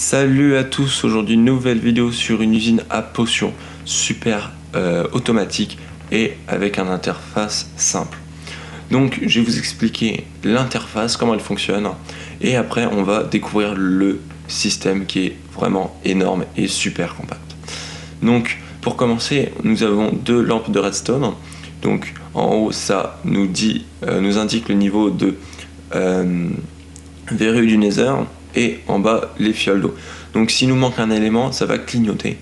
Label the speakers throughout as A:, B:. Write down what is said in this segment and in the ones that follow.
A: Salut à tous, aujourd'hui nouvelle vidéo sur une usine à potions super automatique et avec une interface simple. Donc je vais vous expliquer l'interface, comment elle fonctionne et après on va découvrir le système qui est vraiment énorme et super compact. Donc pour commencer, nous avons deux lampes de redstone. Donc en haut ça nous indique le niveau de verrue du Nether et en bas les fioles d'eau. Donc s'il nous manque un élément, ça va clignoter.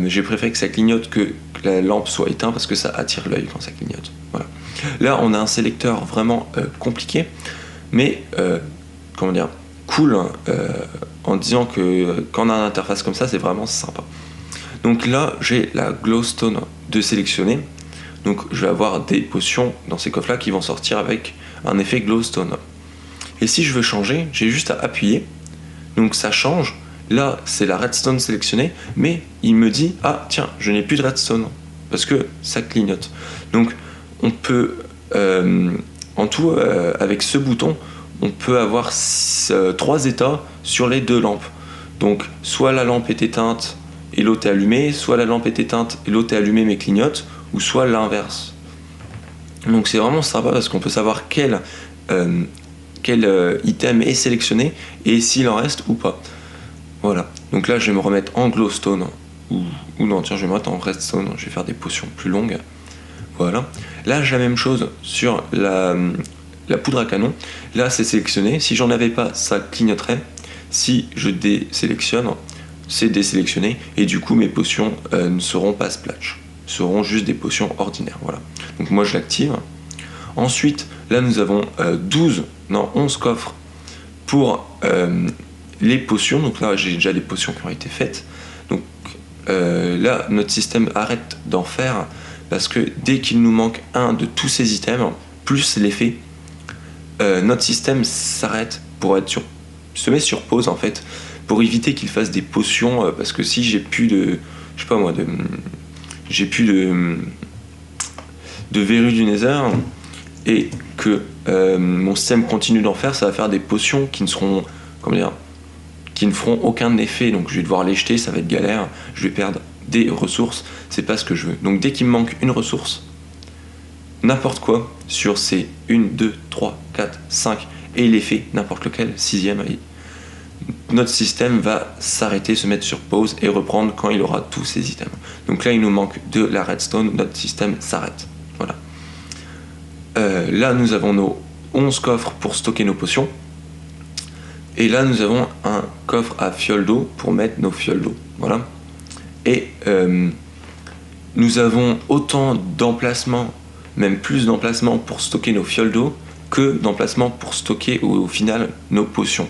A: J'ai préféré que ça clignote que la lampe soit éteinte parce que ça attire l'œil quand ça clignote. Voilà. Là on a un sélecteur vraiment compliqué, mais comment dire, cool, en disant que quand on a une interface comme ça, c'est vraiment sympa. Donc là j'ai la glowstone de sélectionner. Donc je vais avoir des potions dans ces coffres là qui vont sortir avec un effet glowstone. Et si je veux changer, j'ai juste à appuyer, donc ça change. Là c'est la redstone sélectionnée, mais il me dit ah tiens, je n'ai plus de redstone parce que ça clignote. Donc on peut en tout avec ce bouton on peut avoir 3 états sur les deux lampes. Donc soit la lampe est éteinte et l'autre est allumée, soit la lampe est éteinte et l'autre est allumée mais clignote, ou soit l'inverse. Donc c'est vraiment sympa parce qu'on peut savoir quel item est sélectionné et s'il en reste ou pas. Voilà, donc là je vais me remettre en glowstone ou non, tiens, je vais me remettre en redstone, je vais faire des potions plus longues. Voilà, là j'ai la même chose sur la poudre à canon. Là c'est sélectionné, si j'en avais pas ça clignoterait, si je désélectionne c'est désélectionné et du coup mes potions ne seront pas splash, seront juste des potions ordinaires. Voilà, donc moi je l'active. Ensuite là nous avons 11 coffres pour les potions. Donc là j'ai déjà des potions qui ont été faites. Donc là notre système arrête d'en faire parce que dès qu'il nous manque un de tous ces items plus l'effet, notre système s'arrête pour se met sur pause en fait, pour éviter qu'il fasse des potions, parce que si j'ai plus de, je sais pas moi, j'ai plus de verrue du Nether et que mon système continue d'en faire, ça va faire des potions qui ne seront, comment dire, qui ne feront aucun effet. Donc je vais devoir les jeter, ça va être galère, je vais perdre des ressources, c'est pas ce que je veux. Donc dès qu'il me manque une ressource, n'importe quoi sur ces 1, 2, 3, 4, 5 et l'effet, n'importe lequel, 6ème, notre système va s'arrêter, se mettre sur pause et reprendre quand il aura tous ces items. Donc là il nous manque de la redstone, notre système s'arrête. Voilà. Là nous avons nos 11 coffres pour stocker nos potions. Et là nous avons un coffre à fioles d'eau pour mettre nos fioles d'eau. Voilà. Et nous avons autant d'emplacements, même plus d'emplacements pour stocker nos fioles d'eau que d'emplacements pour stocker au final nos potions.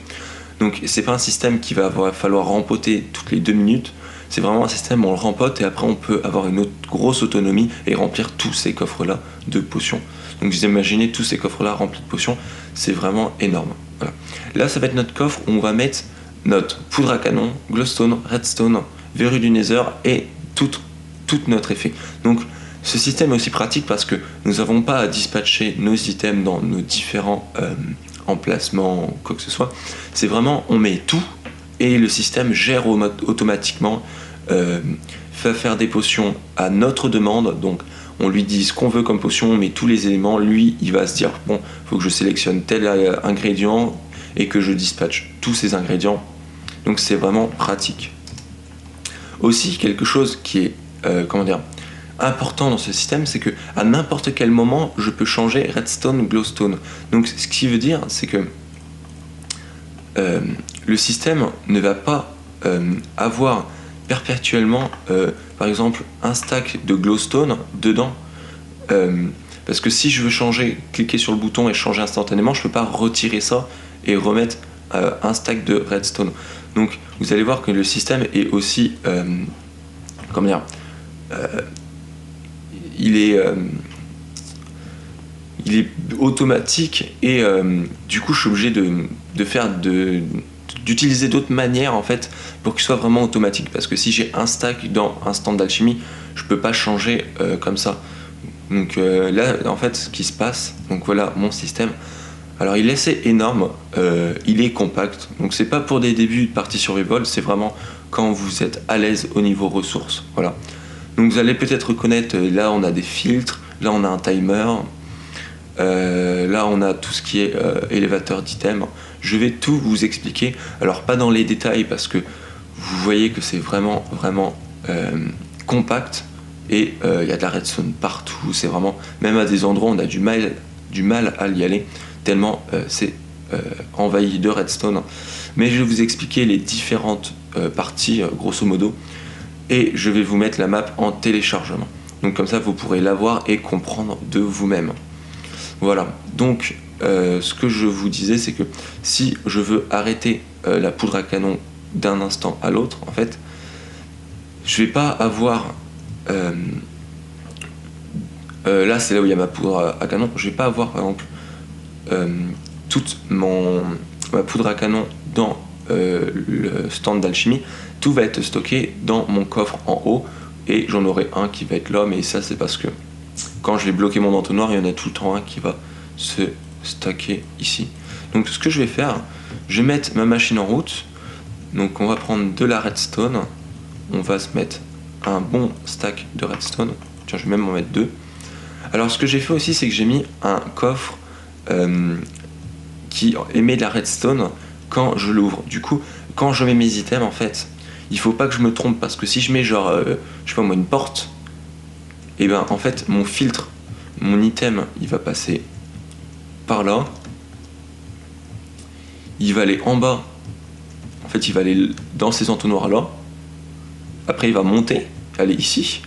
A: Donc c'est pas un système qui va falloir rempoter toutes les 2 minutes. C'est vraiment un système où on le rempote et après on peut avoir une autre grosse autonomie et remplir tous ces coffres là de potions. Donc vous imaginez tous ces coffres là remplis de potions, c'est vraiment énorme. Voilà. Là ça va être notre coffre où on va mettre notre poudre à canon, glowstone, redstone, verrue du Nether et tout notre effet. Donc ce système est aussi pratique parce que nous n'avons pas à dispatcher nos items dans nos différents emplacements, quoi que ce soit. C'est vraiment, on met tout et le système gère automatiquement, fait faire des potions à notre demande. Donc on lui dit ce qu'on veut comme potion, on met tous les éléments, lui il va se dire bon, il faut que je sélectionne tel ingrédient et que je dispatche tous ces ingrédients. Donc c'est vraiment pratique. Aussi quelque chose qui est comment dire, important dans ce système, c'est que à n'importe quel moment je peux changer redstone glowstone. Donc ce qui veut dire c'est que le système ne va pas avoir perpétuellement par exemple un stack de glowstone dedans, parce que si je veux changer, cliquer sur le bouton et changer instantanément, je peux pas retirer ça et remettre un stack de redstone. Donc vous allez voir que le système est aussi comment dire, il est automatique et du coup je suis obligé d'utiliser d'autres manières en fait pour qu'il soit vraiment automatique, parce que si j'ai un stack dans un stand d'alchimie je peux pas changer comme ça. Donc là en fait ce qui se passe, donc voilà mon système, Alors il est assez énorme, il est compact, donc c'est pas pour des débuts de partie survival, c'est vraiment quand vous êtes à l'aise au niveau ressources. Voilà. Donc vous allez peut-être reconnaître, là on a des filtres, là on a un timer, là on a tout ce qui est élévateur d'items. Je vais tout vous expliquer, alors pas dans les détails parce que vous voyez que c'est vraiment compact et il y a de la redstone partout, c'est vraiment, même à des endroits on a du mal à y aller tellement c'est envahi de redstone. Mais je vais vous expliquer les différentes parties grosso modo et je vais vous mettre la map en téléchargement. Donc comme ça vous pourrez la voir et comprendre de vous-même. Voilà, donc ce que je vous disais c'est que si je veux arrêter la poudre à canon d'un instant à l'autre, en fait, je vais pas avoir là c'est là où il y a ma poudre à canon, je vais pas avoir par exemple toute ma poudre à canon dans le stand d'alchimie, tout va être stocké dans mon coffre en haut et j'en aurai un qui va être là, mais ça c'est parce que quand je vais bloquer mon entonnoir, il y en a tout le temps un qui va se stacker ici. Donc ce que je vais faire, je vais mettre ma machine en route, donc on va prendre de la redstone, on va se mettre un bon stack de redstone, tiens je vais même en mettre deux. Alors ce que j'ai fait aussi c'est que j'ai mis un coffre qui émet de la redstone quand je l'ouvre. Du coup, quand je mets mes items, en fait, il faut pas que je me trompe parce que si je mets genre, je sais pas moi, une porte, et ben en fait mon filtre, mon item, il va passer par là, il va aller en bas, en fait il va aller dans ces entonnoirs là, après il va monter, aller ici,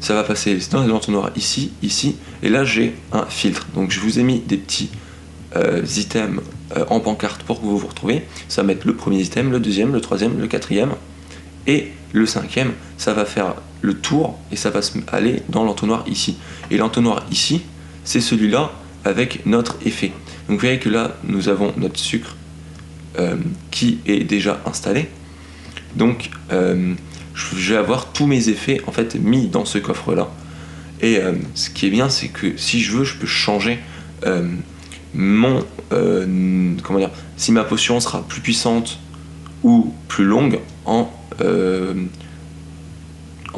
A: ça va passer dans les entonnoirs ici, ici, et là j'ai un filtre. Donc je vous ai mis des petits items en pancarte pour que vous vous retrouviez. Ça va mettre le premier item, le deuxième, le troisième, le quatrième et le cinquième. Ça va faire le tour et ça va aller dans l'entonnoir ici. Et l'entonnoir ici, c'est celui-là avec notre effet. Donc vous voyez que là, nous avons notre sucre qui est déjà installé. Donc je vais avoir tous mes effets en fait mis dans ce coffre-là. Et ce qui est bien, c'est que si je veux, je peux changer mon comment dire, si ma potion sera plus puissante ou plus longue en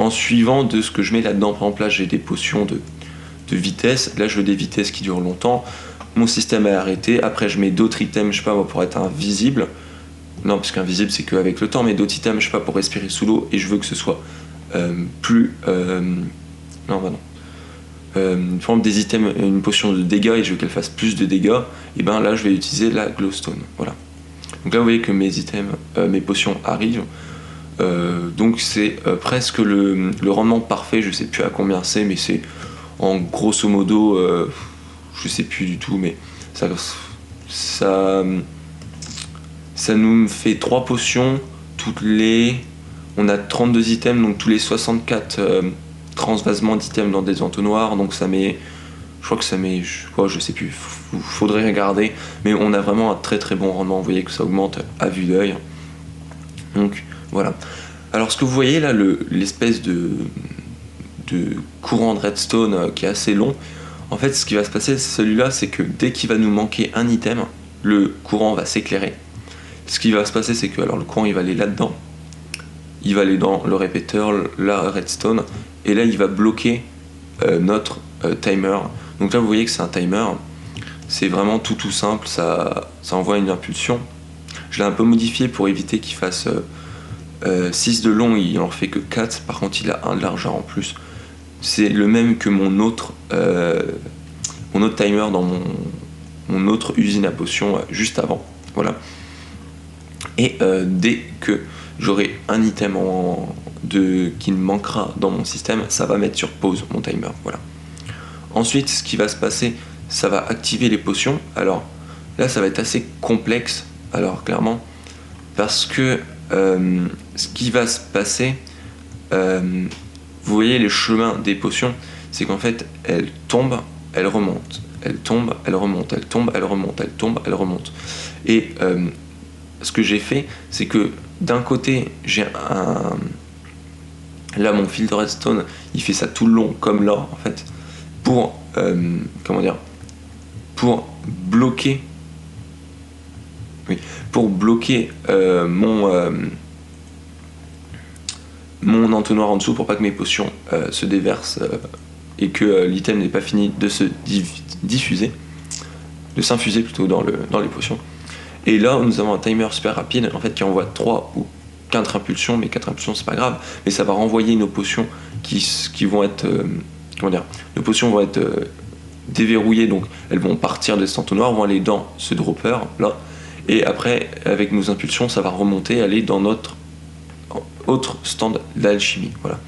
A: suivant de ce que je mets là-dedans. Par exemple là j'ai des potions de vitesse, là je veux des vitesses qui durent longtemps, mon système est arrêté, après je mets d'autres items, je sais pas moi, pour être invisible, non parce qu'invisible c'est qu'avec le temps, mais d'autres items je sais pas pour respirer sous l'eau et je veux que ce soit plus non bah non par exemple des items, une potion de dégâts et je veux qu'elle fasse plus de dégâts, et ben là je vais utiliser la glowstone. Voilà. Donc là vous voyez que mes items, mes potions arrivent. Donc c'est presque le rendement parfait, je sais plus à combien c'est, mais c'est en grosso modo, je sais plus du tout, mais ça nous fait 3 potions toutes les. On a 32 items, donc tous les 64 transvasements d'items dans des entonnoirs, donc ça met, je crois que ça met, je sais plus, faudrait regarder, mais on a vraiment un très très bon rendement, vous voyez que ça augmente à vue d'œil. Donc voilà. Alors ce que vous voyez là, l'espèce de courant de redstone qui est assez long, en fait ce qui va se passer celui-là, c'est que dès qu'il va nous manquer un item, le courant va s'éclairer. Ce qui va se passer, c'est que alors, le courant il va aller là-dedans, il va aller dans le répéteur, la redstone, et là il va bloquer notre timer. Donc là vous voyez que c'est un timer, c'est vraiment tout simple, ça envoie une impulsion. Je l'ai un peu modifié pour éviter qu'il fasse 6 de long, il en fait que 4, par contre il a 1 de largeur en plus. C'est le même que mon autre timer dans mon autre usine à potions juste avant. Voilà. Et dès que j'aurai un item qui me manquera dans mon système, ça va mettre sur pause mon timer. Voilà. Ensuite, ce qui va se passer, ça va activer les potions. Alors là, ça va être assez complexe, alors clairement, parce que ce qui va se passer, vous voyez les chemins des potions, c'est qu'en fait, elles tombent, elles remontent. Elle tombe, elle remonte, elle tombe, elle remonte, elle tombe, elle remonte. Et ce que j'ai fait, c'est que d'un côté, j'ai un. Là, mon fil de redstone, il fait ça tout le long, comme là, en fait, pour. Comment dire, pour bloquer Oui, pour bloquer mon entonnoir en dessous pour pas que mes potions se déversent et que l'item n'est pas fini de se diffuser, de s'infuser plutôt dans les potions. Et là, nous avons un timer super rapide en fait qui envoie 3 ou 4 impulsions, mais 4 impulsions c'est pas grave, mais ça va renvoyer nos potions qui vont être comment dire, nos potions vont être déverrouillées, donc elles vont partir de cet entonnoir, vont aller dans ce dropper là, et après avec nos impulsions ça va remonter, aller dans notre autre stand d'alchimie. Voilà.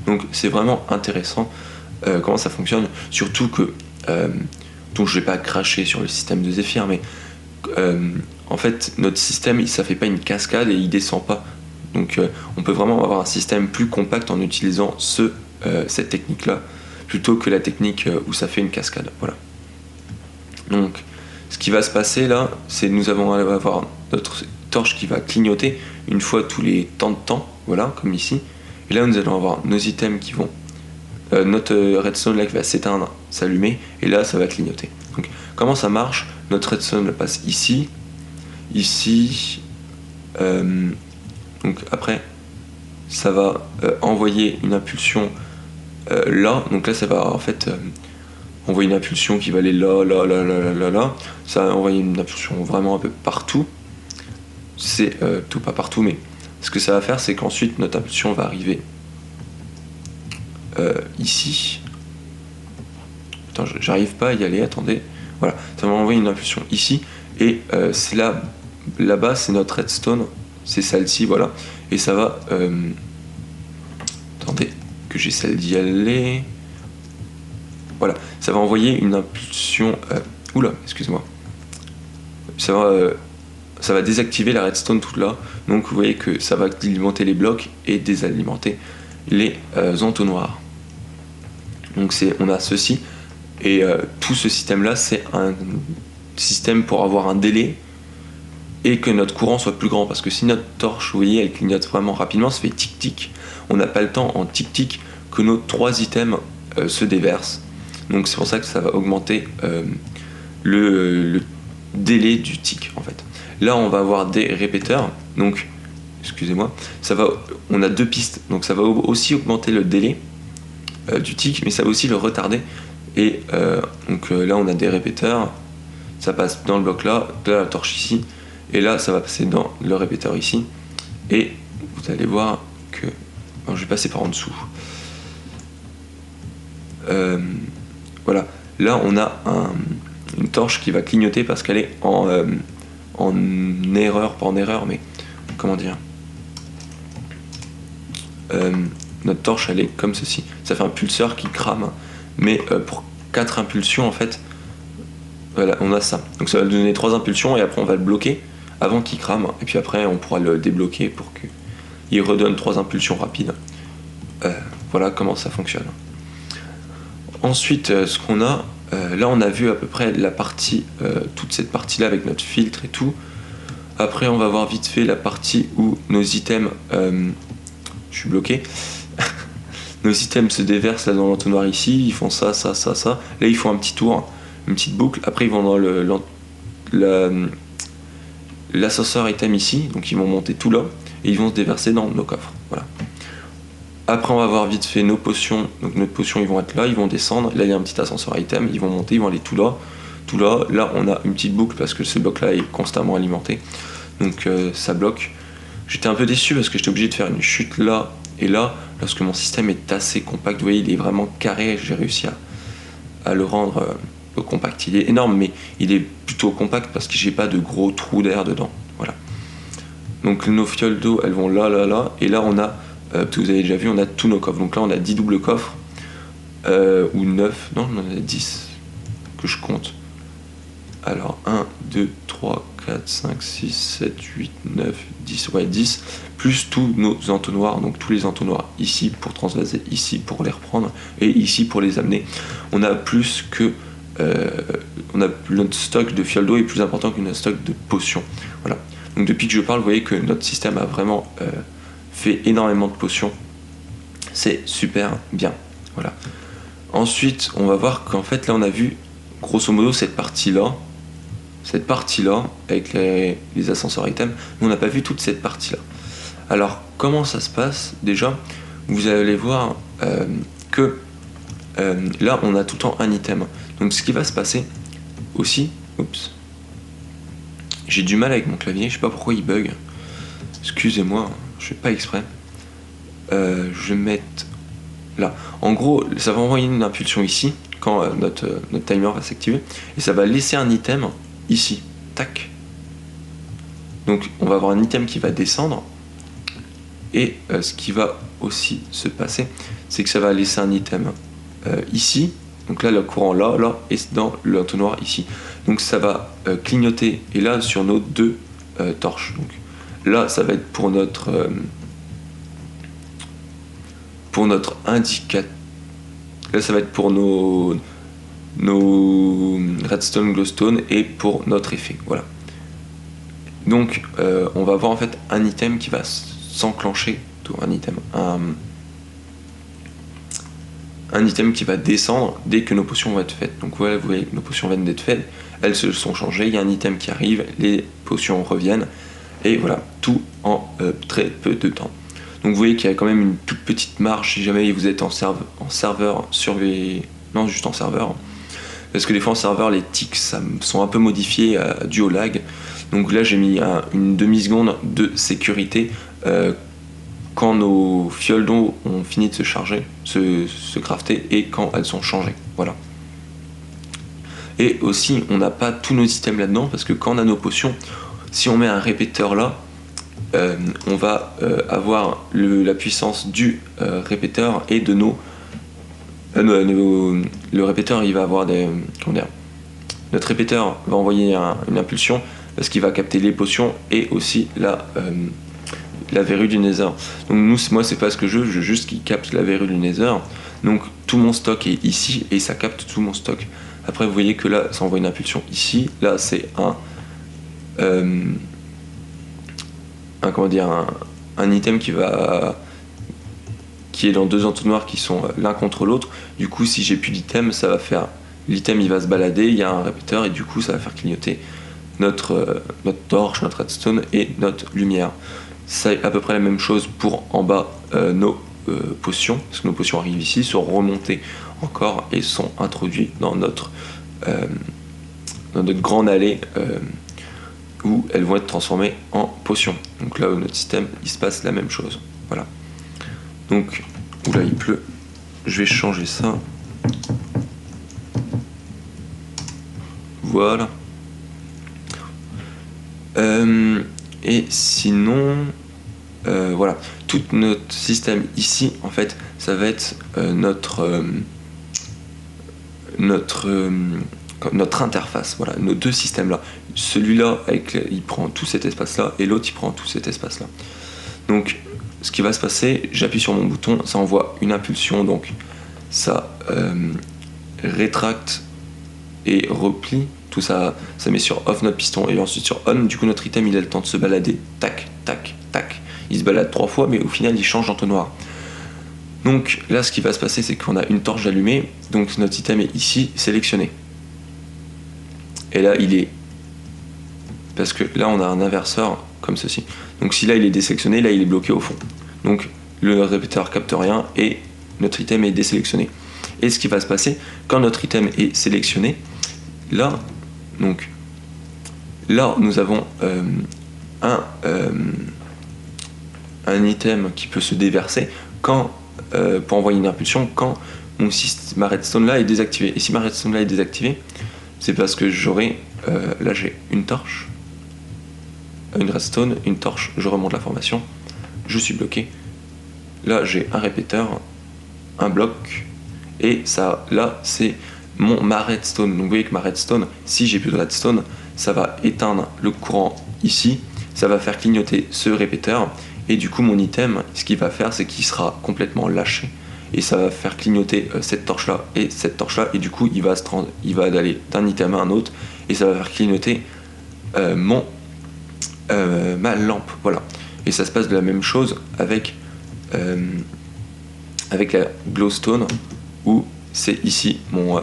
A: Donc c'est vraiment intéressant comment ça fonctionne, surtout que donc je vais pas cracher sur le système de Zephyr, mais en fait notre système ça fait pas une cascade et il descend pas, donc on peut vraiment avoir un système plus compact en utilisant cette technique là plutôt que la technique où ça fait une cascade. Voilà. Donc ce qui va se passer là, c'est nous allons avoir notre torche qui va clignoter une fois tous les temps de temps, voilà, comme ici. Et là nous allons avoir nos items qui vont notre redstone là qui va s'éteindre, s'allumer, et là ça va clignoter. Donc comment ça marche? Notre redstone passe ici, donc après ça va envoyer une impulsion là, donc là ça va en fait envoyer une impulsion qui va aller là, ça va envoyer une impulsion vraiment un peu partout, c'est tout pas partout, mais ce que ça va faire c'est qu'ensuite notre impulsion va arriver ici. Putain, j'arrive pas à y aller, attendez, voilà, ça va envoyer une impulsion ici, et c'est là-bas c'est notre redstone, c'est celle-ci, voilà, et ça va attendez que j'essaie d'y aller, voilà, ça va envoyer une impulsion oula, excuse-moi, ça va désactiver la redstone toute là, donc vous voyez que ça va alimenter les blocs et désalimenter les entonnoirs. Donc on a ceci, et tout ce système là c'est un système pour avoir un délai et que notre courant soit plus grand, parce que si notre torche, vous voyez, elle clignote vraiment rapidement, ça fait tic tic, on n'a pas le temps en tic tic que nos 3 items se déversent, donc c'est pour ça que ça va augmenter le délai du tic en fait. Là on va avoir des répéteurs, donc excusez-moi, on a 2 pistes, donc ça va aussi augmenter le délai du tic, mais ça va aussi le retarder, et donc là on a des répéteurs, ça passe dans le bloc là la torche ici, et là ça va passer dans le répéteur ici, et vous allez voir que je vais passer par en dessous. Voilà, là on a une torche qui va clignoter parce qu'elle est en erreur, pas en erreur, mais comment dire, notre torche elle est comme ceci, ça fait un pulseur qui crame, mais pour 4 impulsions en fait, voilà, on a ça, donc ça va donner 3 impulsions, et après on va le bloquer avant qu'il crame, et puis après on pourra le débloquer pour qu'il redonne 3 impulsions rapides. Voilà comment ça fonctionne. Ensuite ce qu'on a, là on a vu à peu près la partie, toute cette partie là avec notre filtre et tout. Après on va voir vite fait la partie où nos items, je suis bloqué, nos items se déversent là dans l'entonnoir ici, ils font ça, ça, ça, ça, là ils font un petit tour, une petite boucle, après ils vont dans l'ascenseur item ici, donc ils vont monter tout là, et ils vont se déverser dans nos coffres, voilà. Après on va voir vite fait nos potions, donc nos potions ils vont être là, ils vont descendre, là il y a un petit ascenseur item, ils vont monter, ils vont aller tout là, là on a une petite boucle parce que ce bloc là est constamment alimenté, donc ça bloque. J'étais un peu déçu parce que j'étais obligé de faire une chute là et là, lorsque mon système est assez compact, vous voyez il est vraiment carré, j'ai réussi à le rendre compact, il est énorme mais il est plutôt compact parce que j'ai pas de gros trous d'air dedans, voilà. Donc nos fioles d'eau elles vont là, et là on a, vous avez déjà vu, on a tous nos coffres, donc là on a 10 doubles coffres, ou 9, non on en a 10 que je compte, alors 1, 2, 3, 4, 5, 6, 7, 8, 9, 10, ouais 10, plus tous nos entonnoirs, donc tous les entonnoirs ici pour transvaser, ici pour les reprendre, et ici pour les amener. On a plus que, notre stock de fioles d'eau est plus important que notre stock de potions, voilà. Donc depuis que je parle, vous voyez que notre système a vraiment fait énormément de potions, c'est super bien, voilà. Ensuite on va voir qu'en fait là on a vu grosso modo cette partie là, cette partie-là, avec les ascenseurs items, mais on n'a pas vu toute cette partie-là. Alors, comment ça se passe? Déjà, vous allez voir que là, on a tout le temps un item. Donc, ce qui va se passer aussi... Oups. J'ai du mal avec mon clavier, je sais pas pourquoi il bug. Excusez-moi, je fais pas exprès. Je vais mettre là. En gros, ça va envoyer une impulsion ici, quand notre timer va s'activer, et ça va laisser un item ici. Tac. Donc, on va avoir un item qui va descendre. Et ce qui va aussi se passer, c'est que ça va laisser un item ici. Donc là, le courant là, et dans l'entonnoir ici. Donc ça va clignoter, et là, sur nos deux torches. Donc là, ça va être pour notre indicateur. Là, ça va être pour nos redstone, glowstone, et pour notre effet. Voilà. Donc, on va avoir en fait un item qui va s'enclencher, un item qui va descendre dès que nos potions vont être faites. Donc voilà, vous voyez, nos potions viennent d'être faites, elles se sont changées, il y a un item qui arrive, les potions reviennent, et voilà, tout en très peu de temps. Donc vous voyez qu'il y a quand même une toute petite marge si jamais vous êtes en serveur non, juste en serveur. Parce que des fois en serveur, les ticks sont un peu modifiés dû au lag. Donc là, j'ai mis une demi-seconde de sécurité quand nos fioles d'eau ont fini de se charger, se crafter, et quand elles sont changées. Voilà. Et aussi, on n'a pas tous nos items là-dedans, parce que quand on a nos potions, si on met un répéteur là, on va avoir la puissance du répéteur et de le répéteur, il va avoir des... Comment dire, notre répéteur va envoyer une impulsion, parce qu'il va capter les potions et aussi la verrue du Nether. Donc moi c'est pas ce que je veux juste qu'il capte la verrue du Nether. Donc tout mon stock est ici et ça capte tout mon stock. Après vous voyez que là ça envoie une impulsion ici. Là c'est un item qui est dans deux entonnoirs qui sont l'un contre l'autre. Du coup si j'ai plus d'item, ça va faire... L'item il va se balader, il y a un répéteur et du coup ça va faire clignoter notre torche, notre redstone et notre lumière. C'est à peu près la même chose pour en bas nos potions, parce que nos potions arrivent ici, sont remontées encore et sont introduites dans notre grande allée où elles vont être transformées en potions. Donc là, notre système, il se passe la même chose. Voilà. Donc, oula, il pleut. Je vais changer ça. Voilà. Et sinon, voilà, tout notre système ici, en fait, ça va être notre interface. Voilà, nos deux systèmes là. Celui-là, il prend tout cet espace-là, et l'autre, il prend tout cet espace-là. Donc, ce qui va se passer, j'appuie sur mon bouton, ça envoie une impulsion, donc ça rétracte et replie. Tout ça, ça met sur off notre piston et ensuite sur on. Du coup, notre item, il a le temps de se balader. Tac, tac, tac. Il se balade 3 fois, mais au final, il change d'entonnoir. Donc là, ce qui va se passer, c'est qu'on a une torche allumée. Donc notre item est ici, sélectionné. Et là, il est... Parce que là, on a un inverseur comme ceci. Donc si là, il est désélectionné, là, il est bloqué au fond. Donc le répéteur capte rien et notre item est désélectionné. Et ce qui va se passer, quand notre item est sélectionné, là... Donc, là, nous avons un item qui peut se déverser pour envoyer une impulsion quand ma redstone là est désactivée. Et si ma redstone là est désactivée, c'est parce que j'aurai... là, j'ai une torche, une redstone, une torche, je remonte la formation, je suis bloqué. Là, j'ai un répéteur, un bloc, et ça, là, c'est... ma redstone. Donc vous voyez que ma redstone, si j'ai plus de redstone, ça va éteindre le courant ici, ça va faire clignoter ce répéteur, et du coup mon item, ce qu'il va faire, c'est qu'il sera complètement lâché, et ça va faire clignoter cette torche là et cette torche là, et du coup il va aller d'un item à un autre, et ça va faire clignoter ma lampe. Voilà. Et ça se passe de la même chose avec la glowstone, où c'est ici mon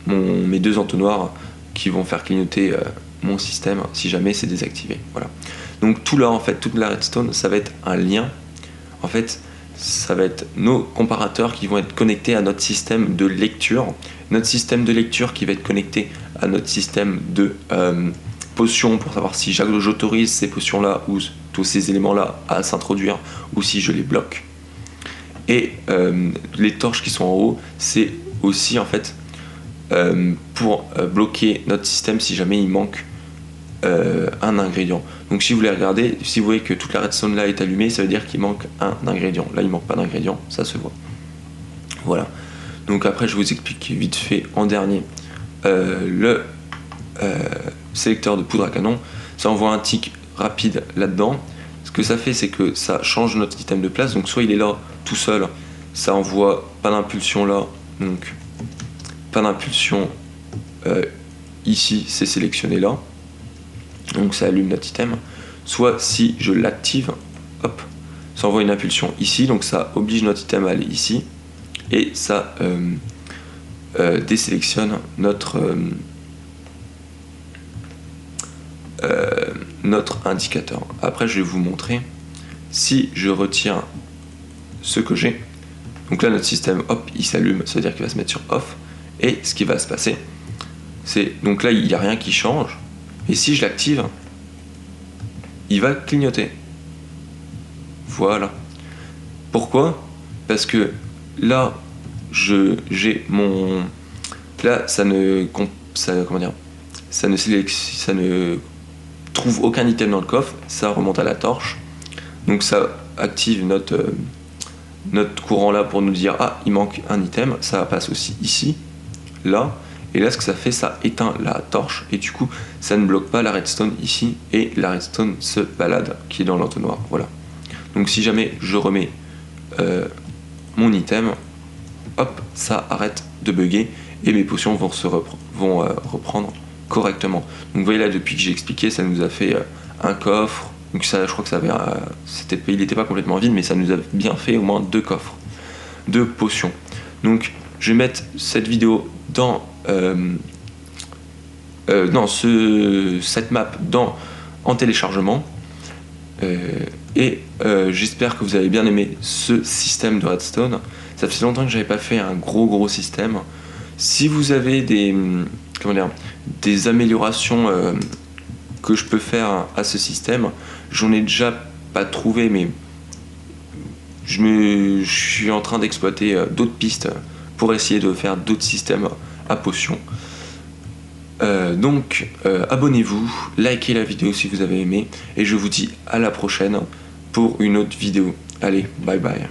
A: mes 2 entonnoirs qui vont faire clignoter mon système si jamais c'est désactivé. Voilà. Donc tout là, en fait, toute la redstone, ça va être un lien. En fait, ça va être nos comparateurs qui vont être connectés à notre système de lecture. Notre système de lecture qui va être connecté à notre système de potions pour savoir si j'autorise ces potions-là ou tous ces éléments-là à s'introduire ou si je les bloque. Et les torches qui sont en haut, c'est aussi en fait pour bloquer notre système si jamais il manque un ingrédient. Donc si vous voulez regarder, si vous voyez que toute la redstone là est allumée, ça veut dire qu'il manque un ingrédient. Là il manque pas d'ingrédient, ça se voit. Voilà. Donc après je vous explique vite fait en dernier le sélecteur de poudre à canon. Ça envoie un tick rapide là-dedans. Ce que ça fait, c'est que ça change notre item de place. Donc soit il est là tout seul, ça envoie pas d'impulsion là, donc pas d'impulsion ici, c'est sélectionné là, donc ça allume notre item. Soit si je l'active, hop, ça envoie une impulsion ici, donc ça oblige notre item à aller ici, et ça désélectionne notre indicateur. Après je vais vous montrer si je retire ce que j'ai. Donc là notre système, hop, il s'allume, ça veut dire qu'il va se mettre sur off. Et ce qui va se passer, c'est donc là il n'y a rien qui change. Et si je l'active, il va clignoter. Voilà. Pourquoi? Parce que là j'ai mon là ça ne trouve aucun item dans le coffre, ça remonte à la torche. Donc ça active notre courant là pour nous dire ah il manque un item, ça passe aussi ici, là, et là ce que ça fait, ça éteint la torche et du coup ça ne bloque pas la redstone ici et la redstone se balade qui est dans l'entonnoir. Voilà. Donc si jamais je remets mon item, hop, ça arrête de bugger et mes potions vont reprendre correctement. Donc vous voyez là, depuis que j'ai expliqué, ça nous a fait un coffre. Donc ça, je crois que ça avait, il n'était pas complètement vide, mais ça nous a bien fait au moins 2 coffres, 2 potions. Donc je vais mettre cette vidéo dans cette map en téléchargement. Et j'espère que vous avez bien aimé ce système de redstone. Ça fait longtemps que j'avais pas fait un gros système. Si vous avez des améliorations que je peux faire à ce système, j'en ai déjà pas trouvé, mais je suis en train d'exploiter d'autres pistes pour essayer de faire d'autres systèmes à potions. Donc abonnez-vous, likez la vidéo si vous avez aimé, et je vous dis à la prochaine pour une autre vidéo. Allez, bye bye.